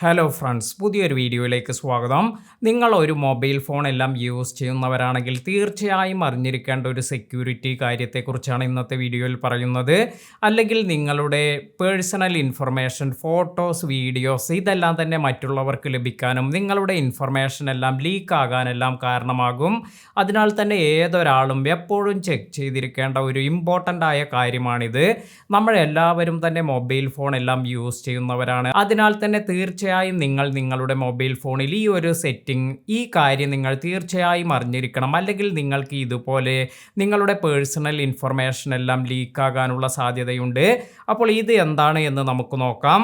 Hello friends, പുതിയൊരു വീഡിയോയിലേക്ക് സ്വാഗതം. നിങ്ങൾ ഒരു മൊബൈൽ ഫോൺ എല്ലാം യൂസ് ചെയ്യുന്നവരാണെങ്കിൽ തീർച്ചയായും അറിഞ്ഞിരിക്കേണ്ട ഒരു സെക്യൂരിറ്റി കാര്യത്തെക്കുറിച്ചാണ് ഇന്നത്തെ വീഡിയോയിൽ പറയുന്നത്. അല്ലെങ്കിൽ നിങ്ങളുടെ പേഴ്സണൽ ഇൻഫർമേഷൻ, ഫോട്ടോസ്, വീഡിയോസ് ഇതെല്ലാം തന്നെ മറ്റുള്ളവർക്ക് ലഭിക്കാനും നിങ്ങളുടെ ഇൻഫർമേഷൻ എല്ലാം ലീക്ക് ആകാനെല്ലാം കാരണമാകും. അതിനാൽ തന്നെ ഏതൊരാളും എപ്പോഴും ചെക്ക് ചെയ്തിരിക്കേണ്ട ഒരു ഇമ്പോർട്ടൻ്റ് ആയ കാര്യമാണിത്. നമ്മളെല്ലാവരും തന്നെ മൊബൈൽ ഫോൺ എല്ലാം യൂസ് ചെയ്യുന്നവരാണ്. അതിനാൽ തന്നെ തീർച്ചയായും നിങ്ങൾ നിങ്ങളുടെ മൊബൈൽ ഫോണിൽ ഈ ഒരു സെറ്റിംഗ്, ഈ കാര്യം നിങ്ങൾ തീർച്ചയായും അറിഞ്ഞിരിക്കണം. അല്ലെങ്കിൽ നിങ്ങൾക്ക് ഇതുപോലെ നിങ്ങളുടെ പേഴ്സണൽ ഇൻഫർമേഷൻ എല്ലാം ലീക്കാകാനുള്ള സാധ്യതയുണ്ട്. അപ്പോൾ ഇത് എന്താണ് എന്ന് നമുക്ക് നോക്കാം.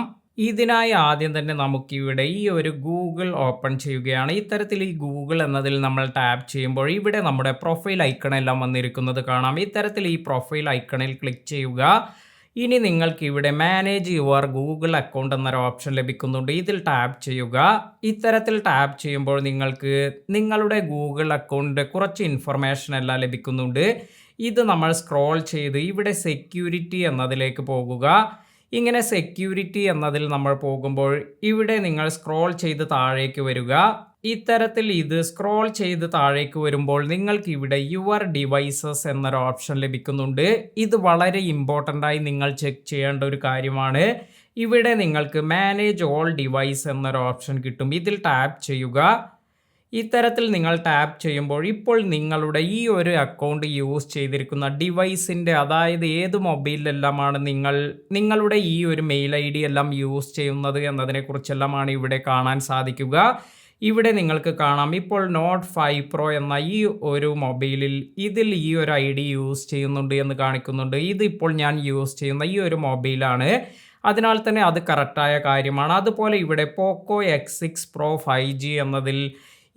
ഇതിനായി ആദ്യം തന്നെ നമുക്കിവിടെ ഈ ഒരു ഗൂഗിൾ ഓപ്പൺ ചെയ്യുകയാണ്. ഇത്തരത്തിൽ ഈ ഗൂഗിൾ എന്നതിൽ നമ്മൾ ടാപ്പ് ചെയ്യുമ്പോൾ ഇവിടെ നമ്മുടെ പ്രൊഫൈൽ ഐക്കൺ എല്ലാം വന്നിരിക്കുന്നത് കാണാം. ഇത്തരത്തിൽ ഈ പ്രൊഫൈൽ ഐക്കണിൽ ക്ലിക്ക് ചെയ്യുക. ഇനി നിങ്ങൾക്ക് ഇവിടെ മാനേജ് യുവർ ഗൂഗിൾ അക്കൗണ്ട് എന്നൊരു ഓപ്ഷൻ ലഭിക്കുന്നുണ്ട്. ഇതിൽ ടാപ്പ് ചെയ്യുക. ഇത്തരത്തിൽ ടാപ്പ് ചെയ്യുമ്പോൾ നിങ്ങൾക്ക് നിങ്ങളുടെ ഗൂഗിൾ അക്കൗണ്ട് കുറച്ച് ഇൻഫർമേഷൻ എല്ലാം ലഭിക്കുന്നുണ്ട്. ഇത് നമ്മൾ സ്ക്രോൾ ചെയ്ത് ഇവിടെ സെക്യൂരിറ്റി എന്നതിലേക്ക് പോകുക. ഇങ്ങനെ സെക്യൂരിറ്റി എന്നതിൽ നമ്മൾ പോകുമ്പോൾ ഇവിടെ നിങ്ങൾ സ്ക്രോൾ ചെയ്ത് താഴേക്ക് വരിക. ഇത്തരത്തിൽ ഇത് സ്ക്രോൾ ചെയ്ത് താഴേക്ക് വരുമ്പോൾ നിങ്ങൾക്ക് ഇവിടെ യുവർ ഡിവൈസസ് എന്നൊരു ഓപ്ഷൻ ലഭിക്കുന്നുണ്ട്. ഇത് വളരെ ഇമ്പോർട്ടൻ്റ് ആയി നിങ്ങൾ ചെക്ക് ചെയ്യേണ്ട ഒരു കാര്യമാണ്. ഇവിടെ നിങ്ങൾക്ക് മാനേജ് ഓൾ ഡിവൈസ് എന്നൊരു ഓപ്ഷൻ കിട്ടും. ഇതിൽ ടാപ്പ് ചെയ്യുക. ഇത്തരത്തിൽ നിങ്ങൾ ടാപ്പ് ചെയ്യുമ്പോൾ ഇപ്പോൾ നിങ്ങളുടെ ഈ ഒരു അക്കൗണ്ട് യൂസ് ചെയ്തിരിക്കുന്ന ഡിവൈസിൻ്റെ, അതായത് ഏത് മൊബൈലിലെല്ലാമാണ് നിങ്ങളുടെ ഈ ഒരു മെയിൽ ID എല്ലാം യൂസ് ചെയ്യുന്നത് എന്നതിനെക്കുറിച്ചെല്ലാമാണ് ഇവിടെ കാണാൻ സാധിക്കുക. ഇവിടെ നിങ്ങൾക്ക് കാണാം ഇപ്പോൾ നോട്ട് 5 Pro എന്ന ഈ ഒരു മൊബൈലിൽ ഇതിൽ ഈ ഒരു ID യൂസ് ചെയ്യുന്നുണ്ട് എന്ന് കാണിക്കുന്നുണ്ട്. ഇതിപ്പോൾ ഞാൻ യൂസ് ചെയ്യുന്ന ഈ ഒരു മൊബൈലാണ്. അതിനാൽ തന്നെ അത് കറക്റ്റായ കാര്യമാണ്. അതുപോലെ ഇവിടെ പോക്കോ X6 Pro 5G എന്നതിൽ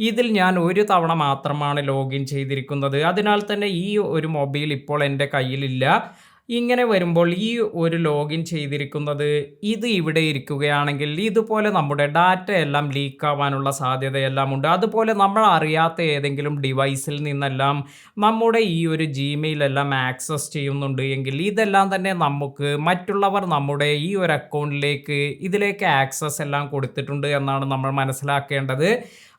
ഇതിൽ ഞാൻ ഒരു തവണ മാത്രമാണ് ലോഗിൻ ചെയ്തിരിക്കുന്നത്. അതിനാൽ തന്നെ ഈ ഒരു മൊബൈൽ ഇപ്പോൾ എൻ്റെ കയ്യിലില്ല. ഇങ്ങനെ വരുമ്പോൾ ഈ ഒരു ലോഗിൻ ചെയ്തിരിക്കുന്നത് ഇത് ഇവിടെ ഇരിക്കുകയാണെങ്കിൽ ഇതുപോലെ നമ്മുടെ ഡാറ്റ എല്ലാം ലീക്ക് ആവാനുള്ള സാധ്യതയെല്ലാം ഉണ്ട്. അതുപോലെ നമ്മൾ അറിയാത്ത ഏതെങ്കിലും ഡിവൈസിൽ നിന്നെല്ലാം നമ്മുടെ ഈ ഒരു Gmail എല്ലാം ആക്സസ് ചെയ്യുന്നുണ്ട് എങ്കിൽ ഇതെല്ലാം തന്നെ നമുക്ക് മറ്റുള്ളവർ നമ്മുടെ ഈ ഒരു അക്കൗണ്ടിലേക്ക് ഇതിലേക്ക് ആക്സസ് എല്ലാം കൊടുത്തിട്ടുണ്ട് എന്നാണ് നമ്മൾ മനസ്സിലാക്കേണ്ടത്.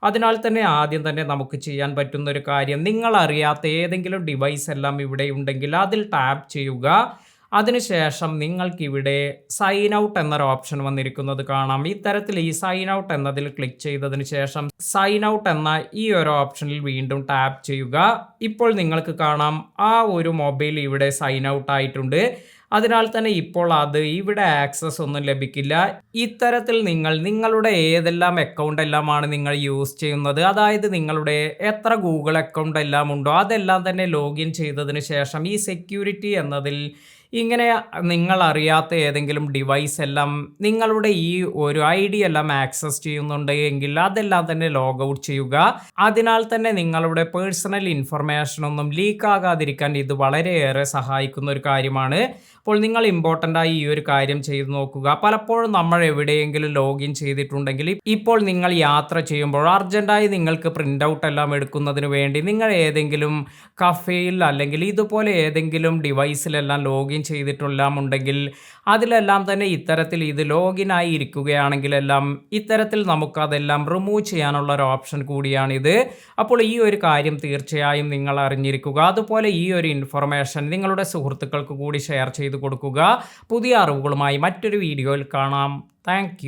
അതിനാൽ തന്നെ ആദ്യം തന്നെ നമുക്ക് ചെയ്യാൻ പറ്റുന്ന ഒരു കാര്യം, നിങ്ങൾ അറിയാത്ത ഏതെങ്കിലും ഡിവൈസ് എല്ലാം ഇവിടെ ഉണ്ടെങ്കിൽ അതിൽ ടാപ്പ് ചെയ്യുക. അതിനുശേഷം നിങ്ങൾക്കിവിടെ സൈൻ ഔട്ട് എന്നൊരു ഓപ്ഷൻ വന്നിരിക്കുന്നത് കാണാം. ഇത്തരത്തിൽ ഈ സൈൻ ഔട്ട് എന്നതിൽ ക്ലിക്ക് ചെയ്തതിന് ശേഷം സൈൻ ഔട്ട് എന്ന ഈ ഒരു ഓപ്ഷനിൽ വീണ്ടും ടാപ്പ് ചെയ്യുക. ഇപ്പോൾ നിങ്ങൾക്ക് കാണാം ആ ഒരു മൊബൈൽ ഇവിടെ സൈൻ ഔട്ട് ആയിട്ടുണ്ട്. അതിനാൽ തന്നെ ഇപ്പോൾ അത് ഇവിടെ ആക്സസ് ഒന്നും ലഭിക്കില്ല. ഇത്തരത്തിൽ നിങ്ങളുടെ ഏതെല്ലാം അക്കൗണ്ട് എല്ലാമാണ് നിങ്ങൾ യൂസ് ചെയ്യുന്നത്, അതായത് നിങ്ങളുടെ എത്ര ഗൂഗിൾ അക്കൗണ്ട് എല്ലാം ഉണ്ടോ അതെല്ലാം തന്നെ ലോഗിൻ ചെയ്തതിന് ശേഷം ഈ സെക്യൂരിറ്റി എന്നതിൽ ഇങ്ങനെ നിങ്ങൾ അറിയാത്ത ഏതെങ്കിലും ഡിവൈസ് എല്ലാം നിങ്ങളുടെ ഈ ഒരു ID എല്ലാം ആക്സസ് ചെയ്യുന്നുണ്ട് എങ്കിൽ അതെല്ലാം തന്നെ ലോഗ് ഔട്ട് ചെയ്യുക. അതിനാൽ തന്നെ നിങ്ങളുടെ പേഴ്സണൽ ഇൻഫർമേഷൻ ഒന്നും ലീക്ക് ആകാതിരിക്കാൻ ഇത് വളരെയേറെ സഹായിക്കുന്ന ഒരു കാര്യമാണ്. അപ്പോൾ നിങ്ങൾ ഇമ്പോർട്ടൻ്റ് ആയി ഈ ഒരു കാര്യം ചെയ്തു നോക്കുക. പലപ്പോഴും നമ്മൾ എവിടെയെങ്കിലും ലോഗിൻ ചെയ്തിട്ടുണ്ടെങ്കിൽ ഇപ്പോൾ നിങ്ങൾ യാത്ര ചെയ്യുമ്പോൾ അർജൻറ്റായി നിങ്ങൾക്ക് പ്രിൻ്റ് ഔട്ട് എല്ലാം എടുക്കുന്നതിന് വേണ്ടി നിങ്ങൾ ഏതെങ്കിലും കഫേയിൽ അല്ലെങ്കിൽ ഇതുപോലെ ഏതെങ്കിലും ഡിവൈസിലെല്ലാം ലോഗിൻ ചെയ്തിട്ടെല്ലാം ഉണ്ടെങ്കിൽ അതിലെല്ലാം തന്നെ ഇത്തരത്തിൽ ഇത് ലോഗിൻ ആയി ഇരിക്കുകയാണെങ്കിലെല്ലാം ഇത്തരത്തിൽ നമുക്കതെല്ലാം റിമൂവ് ചെയ്യാനുള്ള ഒരു ഓപ്ഷൻ കൂടിയാണിത്. അപ്പോൾ ഈ ഒരു കാര്യം തീർച്ചയായും നിങ്ങൾ അറിഞ്ഞിരിക്കുക. അതുപോലെ ഈ ഒരു ഇൻഫർമേഷൻ നിങ്ങളുടെ സുഹൃത്തുക്കൾക്ക് കൂടി ഷെയർ ചെയ്ത് കൊടുക്കുക. പുതിയ അറിവുകളുമായി മറ്റൊരു വീഡിയോയിൽ കാണാം. താങ്ക്